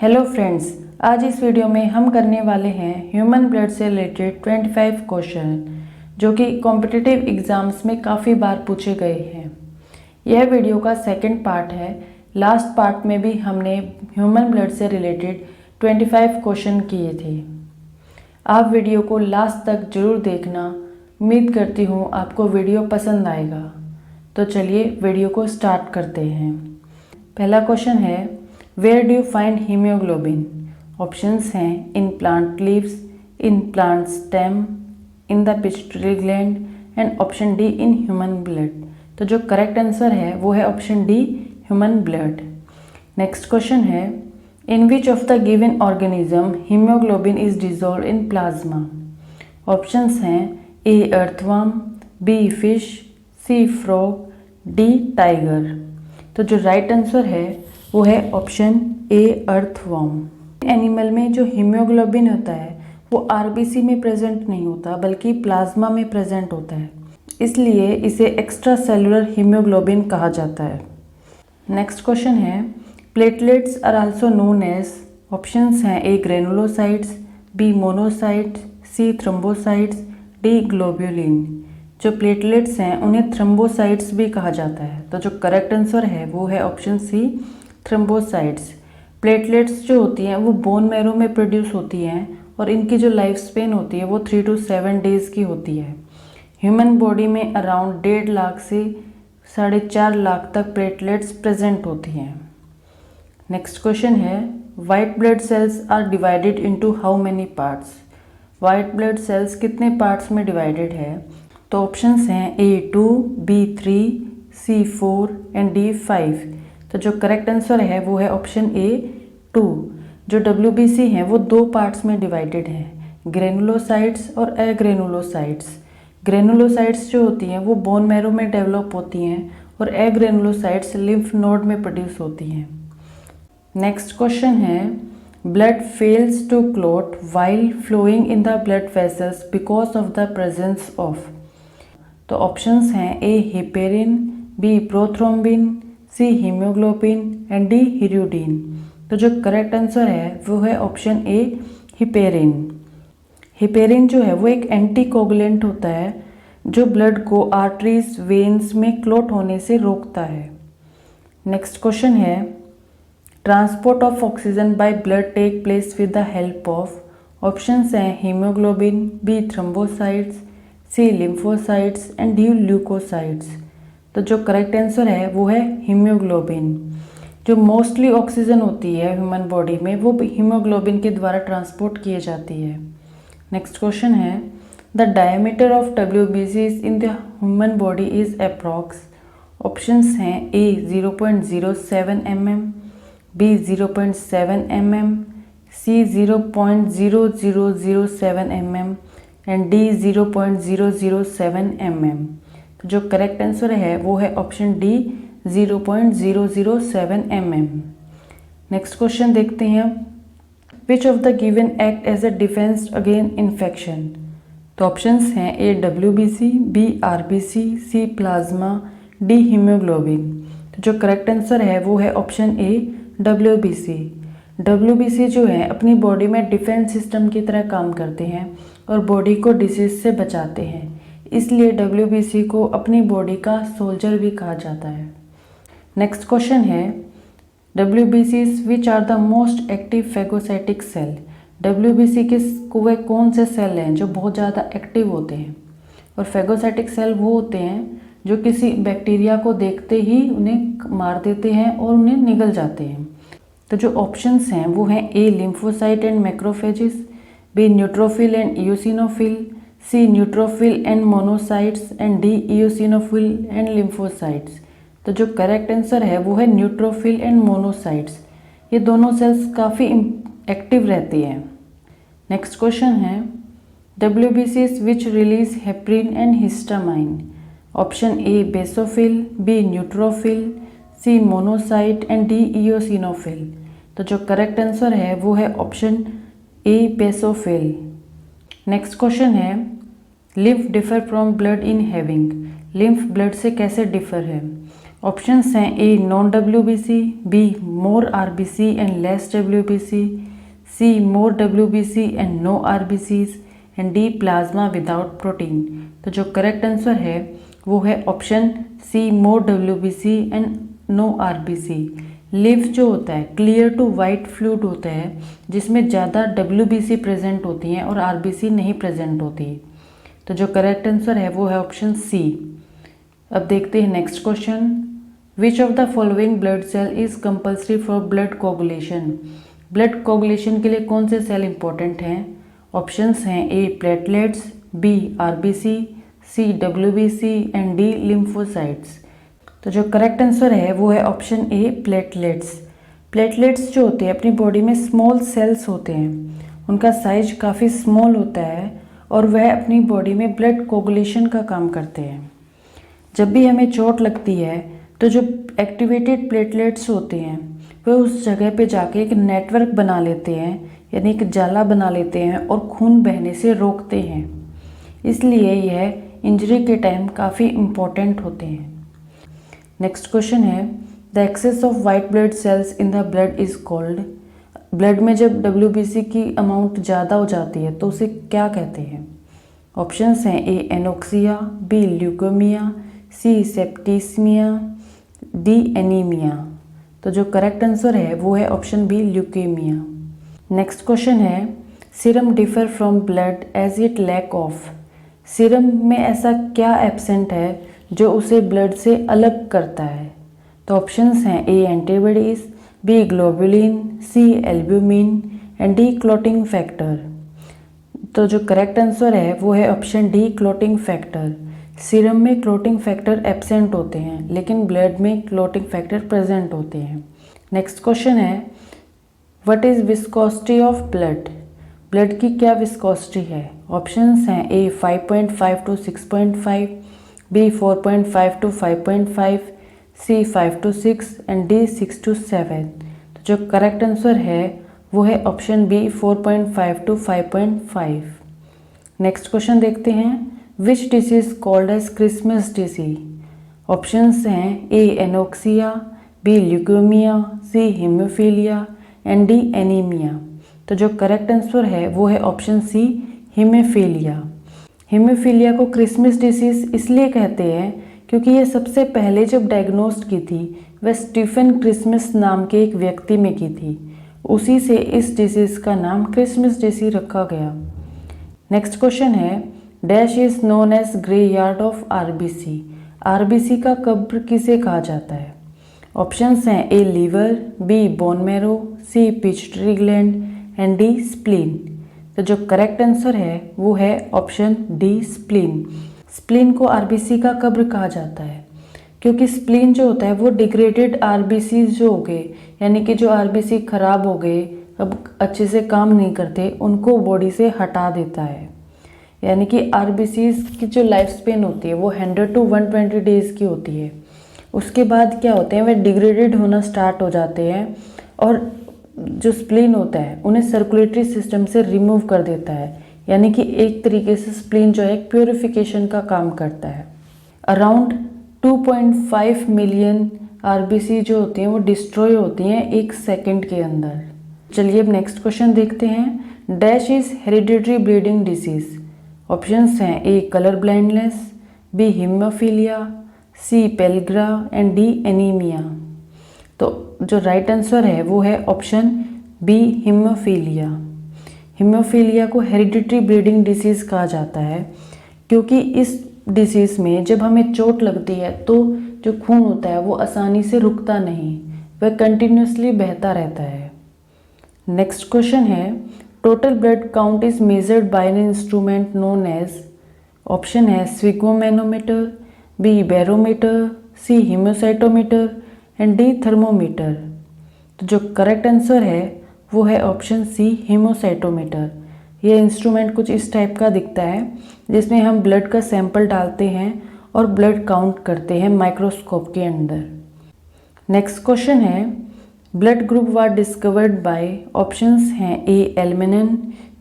Hello friends, आज इस video में हम करने वाले हैं ह्यूमन ब्लड से रिलेटेड 25 क्वेश्चन जो कि कॉम्पिटिटिव एग्जाम्स में काफ़ी बार पूछे गए हैं। यह वीडियो का सेकंड पार्ट है। लास्ट पार्ट में भी हमने ह्यूमन ब्लड से रिलेटेड 25 क्वेश्चन किए थे। आप वीडियो को लास्ट तक जरूर देखना। उम्मीद करती हूँ आपको वीडियो पसंद आएगा। तो चलिए वीडियो को स्टार्ट करते हैं। पहला क्वेश्चन है, where do you find haemoglobin? Options हैं in plant leaves, in plant stem, in the pituitary gland and option D in human blood. तो जो करेक्ट आंसर है वो है option D, human blood. Next question है, in which of the given organism haemoglobin is dissolve in plasma? Options हैं A earthworm, B fish, C frog, D tiger. तो जो right answer है वो है ऑप्शन ए, अर्थवर्म। एनिमल में जो haemoglobin होता है वो आरबीसी में प्रेजेंट नहीं होता बल्कि प्लाज्मा में प्रेजेंट होता है, इसलिए इसे एक्स्ट्रा सेलुलर हीमोग्लोबिन कहा जाता है। नेक्स्ट क्वेश्चन है, platelets are also known as. Options हैं A granulocytes, B monocytes, C thrombocytes, D globulin. जो प्लेटलेट्स हैं उन्हें थ्रोम्बोसाइट्स भी कहा जाता है। तो जो करेक्ट आंसर है वो है ऑप्शन सी, थ्रोम्बोसाइट्स। प्लेटलेट्स जो होती हैं वो बोन मैरो में प्रोड्यूस होती हैं और इनकी जो लाइफ स्पेन होती है वो 3 to 7 डेज़ की होती है। ह्यूमन बॉडी में अराउंड 1.5 लाख से 4.5 लाख तक प्लेटलेट्स प्रेजेंट होती हैं। नेक्स्ट क्वेश्चन है, white blood cells are divided into how many parts? White blood cells कितने पार्ट्स में डिवाइडेड है? तो ऑप्शंस हैं A2, B3, C4 and D5। तो जो करेक्ट आंसर है वो है ऑप्शन A2। जो WBC हैं वो 2 पार्ट्स में डिवाइडेड हैं, ग्रेनुलोसाइट्स और एग्रेनुलोसाइट्स। ग्रेनुलोसाइट्स जो होती हैं वो बोन मैरो में डेवलप होती हैं और एग्रेनुलोसाइट्स लिम्फ नोड में प्रोड्यूस होती हैं। नेक्स्ट क्वेश्चन है, blood fails to clot while flowing in the blood vessels because of the presence of. तो ऑप्शंस हैं A heparin, B prothrombin, C haemoglobin and D hirudin. तो जो correct answer है वो है ऑप्शन ए, हिपेरिन। हिपेरिन जो है वो एक एंटीकोगुलेंट होता है जो ब्लड को आर्टरीज, वेन्स में क्लॉट होने से रोकता है। नेक्स्ट क्वेश्चन है, transport of oxygen by blood take place with the help of. Options हैं haemoglobin, B thrombocytes, C lymphocytes and D leucocytes. तो जो करेक्ट आंसर है वो है हीमोग्लोबिन। जो मोस्टली ऑक्सीजन होती है ह्यूमन बॉडी में वो हीमोग्लोबिन के द्वारा ट्रांसपोर्ट किए जाती है। नेक्स्ट क्वेश्चन है, the diameter of WBCs in the human body is approx. Options हैं A 0.07 mm, B 0.7 mm, C 0.0007 mm and D 0.007 mm। तो जो करेक्ट आंसर है वो है option D, 0.007 mm। Next question देखते हैं, which of the given act as a defence again infection? तो options हैं A WBC, B RBC, C plasma, D haemoglobin. तो जो करेक्ट आंसर है वो है ऑप्शन ए, WBC। WBC जो है अपनी बॉडी में डिफेंस सिस्टम की तरह काम करते हैं और बॉडी को डिसीज से बचाते हैं, इसलिए WBC को अपनी बॉडी का सोल्जर भी कहा जाता है। नेक्स्ट क्वेश्चन है, WBCs which are the most active phagocytic cell? WBC के वे कौन से सेल हैं जो बहुत ज़्यादा एक्टिव होते हैं? और फैगोसाइटिक सेल वो होते हैं जो किसी बैक्टीरिया को देखते ही उन्हें मार देते हैं और उन्हें निगल जाते हैं। तो जो ऑप्शंस हैं वो हैं A lymphocyte and macrophages, B neutrophil and eosinophil, C neutrophil and monocytes and D eosinophil and lymphocytes. तो जो करेक्ट आंसर है वो है न्यूट्रोफिल एंड मोनोसाइट्स। ये दोनों सेल्स काफ़ी एक्टिव रहती हैं। नेक्स्ट क्वेश्चन है, WBCs which release heparin and histamine? Option A basophil, B neutrophil, C monocyte and D eosinophil. तो जो करेक्ट आंसर है वो है option A, basophil. Next question है, lymph differ from blood in having. Lymph blood से कैसे differ है? Options हैं A non WBC, B more RBC and less WBC, C more WBC and no RBCs and D plasma without protein. तो जो correct answer है वो है option C more WBC and no RBC। लिव जो होता है क्लियर टू वाइट फ्लूइड होता है जिसमें ज़्यादा WBC प्रेजेंट होती हैं और RBC नहीं प्रेजेंट होती। तो जो करेक्ट आंसर है वो है ऑप्शन सी। अब देखते हैं next question. Which of the following blood cell is compulsory for blood coagulation. Blood coagulation के लिए कौन से सेल इंपॉर्टेंट हैं? ऑप्शंस हैं A platelets, B RBC, C WBC and D lymphocytes. तो जो करेक्ट आंसर है वो है ऑप्शन ए प्लेटलेट्स। प्लेटलेट्स जो होते हैं अपनी बॉडी में स्मॉल सेल्स होते हैं, उनका साइज काफ़ी स्मॉल होता है और वह अपनी बॉडी में ब्लड कोगुलेशन का काम करते हैं। जब भी हमें चोट लगती है तो जो एक्टिवेटेड प्लेटलेट्स होते हैं वह उस जगह पे जाके एक नेटवर्क बना लेते हैं, यानी एक जाला बना लेते हैं और खून बहने से रोकते हैं। इसलिए यह इंजरी के टाइम काफ़ी इम्पोर्टेंट होते हैं। नेक्स्ट क्वेश्चन है the excess of white blood cells in the blood is called. Blood में जब WBC की अमाउंट ज़्यादा हो जाती है तो उसे क्या कहते हैं? ऑप्शंस हैं A anoxia, B leukaemia, C septicaemia, D anaemia. तो जो करेक्ट आंसर है वो है option B leukaemia. Next question है serum differ from blood as it lack of. Serum में ऐसा क्या एब्सेंट है जो उसे ब्लड से अलग करता है? तो ऑप्शंस हैं A antibodies, B globulin, C albumin and D clotting factor. तो जो करेक्ट आंसर है वो है option D clotting factor. Serum में क्लॉटिंग फैक्टर एब्सेंट होते हैं लेकिन ब्लड में क्लॉटिंग फैक्टर प्रेजेंट होते हैं। नेक्स्ट क्वेश्चन है what is viscosity of blood. Blood की क्या विस्कोसिटी है? ऑप्शंस हैं A 5.5 to 6.5, B 4.5 to 5.5, C 5 to 6 and D 6 to 7। तो जो करेक्ट आंसर है वो है option B 4.5 to 5.5। Next question देखते हैं which disease called as Christmas disease. Options हैं A anoxia, B leukaemia, C haemophilia and D anaemia. तो जो करेक्ट आंसर है वो है ऑप्शन सी हीमोफीलिया। हीमोफीलिया को क्रिसमस डिसीज इसलिए कहते हैं क्योंकि ये सबसे पहले जब डायग्नोस्ट की थी वह स्टीफन क्रिसमस नाम के एक व्यक्ति में की थी, उसी से इस डिसीज़ का नाम क्रिसमस डिसीज रखा गया। नेक्स्ट क्वेश्चन है dash is known as graveyard of RBC। RBC का कब्र किसे कहा जाता है? ऑप्शंस हैं A liver, B bone marrow, C pituitary gland and D spleen. तो जो करेक्ट आंसर है वो है ऑप्शन डी स्प्लीन। स्प्लीन को RBC का कब्र कहा जाता है क्योंकि स्प्लीन जो होता है वो डिग्रेडेड RBC जो हो गए, यानी कि जो RBC खराब हो गए, अब अच्छे से काम नहीं करते, उनको बॉडी से हटा देता है। यानी कि RBC की जो लाइफ स्पेन होती है वो 100 to 120 डेज़ की होती है। उसके बाद क्या होते हैं वे डिग्रेडेड होना स्टार्ट हो जाते हैं और जो स्प्लीन होता है उन्हें सर्कुलेटरी सिस्टम से रिमूव कर देता है, यानी कि एक तरीके से स्प्लीन जो है प्योरिफिकेशन का काम करता है। अराउंड 2.5 मिलियन RBC जो होती हैं वो डिस्ट्रॉय होती हैं 1 सेकेंड के अंदर। चलिए अब नेक्स्ट क्वेश्चन देखते हैं dash is hereditary bleeding disease. Options हैं A colour blindness, B haemophilia, C pellagra and D anaemia. तो जो राइट आंसर है वो है ऑप्शन बी हीमोफीलिया। हीमोफीलिया को हेरिडिटरी ब्लीडिंग डिसीज़ कहा जाता है क्योंकि इस डिसीज़ में जब हमें चोट लगती है तो जो खून होता है वो आसानी से रुकता नहीं, वह कंटिन्यूसली बहता रहता है। नेक्स्ट क्वेश्चन है total blood count is measured by an instrument known as. Option है sphygmomanometer, B barometer, C haemocytometer and D thermometer. तो जो करेक्ट आंसर है वो है ऑप्शन सी हीमोसाइटोमीटर। ये इंस्ट्रूमेंट कुछ इस टाइप का दिखता है जिसमें हम ब्लड का सैंपल डालते हैं और ब्लड काउंट करते हैं माइक्रोस्कोप के अंदर। नेक्स्ट क्वेश्चन है blood group was discovered by. Options हैं ए एल्मिनन,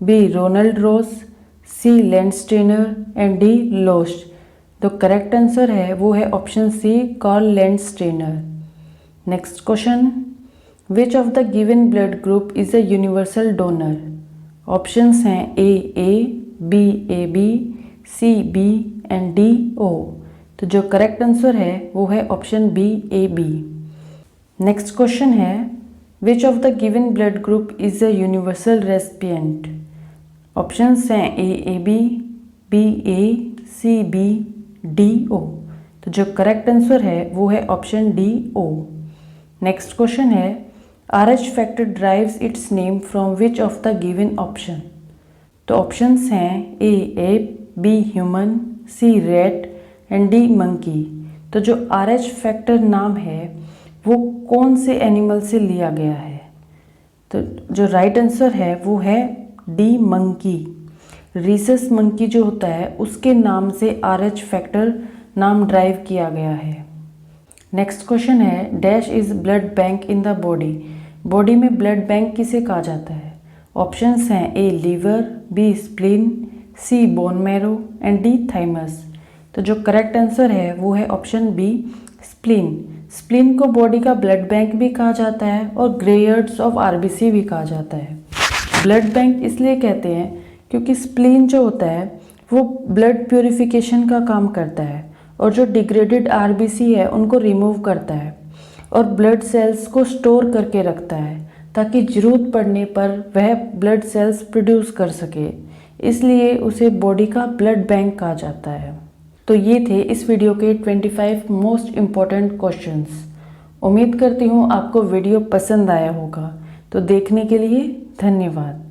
B Ronald Ross, C Landsteiner and D लोस्ट। तो करेक्ट आंसर है वो है option C, Karl Landsteiner. Next question, which of the given blood group is a universal donor? Options हैं A, B, C, B and D, O. तो जो correct answer है वो है option B, A, B. Next question है, विच of the given blood group is a universal recipient? Options हैं A, B, A, C, B, D, O. तो जो correct answer है वो है option D, O. Next question है, RH factor drives its name from which of the given option? तो options हैं A, ape, B, human, C, rat and D, monkey. तो जो RH फैक्टर नाम है वो कौन से एनिमल से लिया गया है? तो जो राइट आंसर है वो है डी, मंकी। रीसस मंकी जो होता है उसके नाम से RH फैक्टर नाम ड्राइव किया गया है। नेक्स्ट क्वेश्चन है, dash is blood bank in the body? Body में ब्लड बैंक किसे कहा जाता है? ऑप्शंस हैं A, liver, B, spleen, C, bone marrow and D, thymus. तो जो करेक्ट आंसर है वो है ऑप्शन बी, स्प्लीन। स्प्लीन को बॉडी का ब्लड बैंक भी कहा जाता है और ग्रेयर्ड्स ऑफ RBC भी कहा जाता है। ब्लड बैंक इसलिए कहते हैं क्योंकि स्प्लीन जो होता है वो ब्लड प्योरिफिकेशन का काम करता है और जो डिग्रेडेड RBC है उनको रिमूव करता है और ब्लड सेल्स को स्टोर करके रखता है ताकि ज़रूरत पड़ने पर वह ब्लड सेल्स प्रोड्यूस कर सके, इसलिए उसे बॉडी का ब्लड बैंक कहा जाता है। तो ये थे इस वीडियो के 25 मोस्ट इम्पॉर्टेंट क्वेश्चंस। उम्मीद करती हूँ आपको वीडियो पसंद आया होगा। तो देखने के लिए धन्यवाद।